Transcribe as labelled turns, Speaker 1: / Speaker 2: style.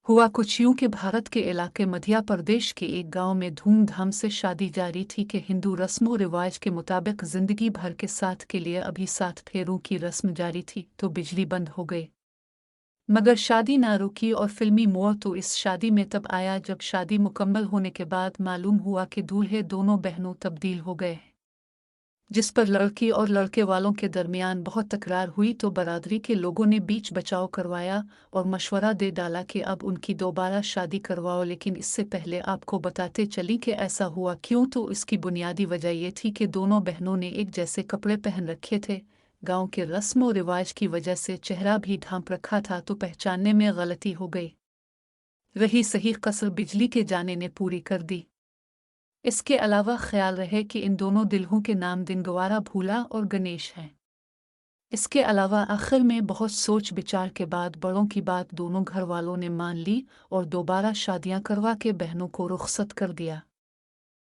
Speaker 1: हुआ कुछ यूं कि भारत के इलाके मध्य प्रदेश के एक गांव में धूमधाम से शादी जारी थी कि हिंदू रस्मों रिवाज के मुताबिक जिंदगी भर के साथ के लिए अभी 7 फेरों की रस्म जारी थी तो बिजली बंद हो गई। मगर शादी ना रुकी और फिल्मी मोड़ तो इस शादी में तब आया जब शादी मुकम्मल होने के बाद मालूम हुआ कि दूल्हे दोनों बहनों तब्दील हो गए। जिस पर लड़की और लड़के वालों के दरमियान बहुत तकरार हुई तो बरादरी के लोगों ने बीच बचाव करवाया और मशवरा दे डाला कि अब उनकी दोबारा शादी करवाओ। लेकिन इससे पहले आपको बताते चली कि ऐसा हुआ क्यों। तो इसकी बुनियादी वजह ये थी कि दोनों बहनों ने एक जैसे कपड़े पहन रखे थे। गांव के रस्म और रिवाज की वजह से चेहरा भी ढांप रखा था तो पहचानने में गलती हो गई। रही सही कसर बिजली के जाने ने पूरी कर दी। इसके अलावा ख्याल रहे कि इन दोनों दिल्हों के नाम दिनगवारा भूला और गणेश हैं। इसके अलावा आखिर में बहुत सोच विचार के बाद बड़ों की बात दोनों घर वालों ने मान ली और दोबारा शादियां करवा के बहनों को रुखसत कर दिया।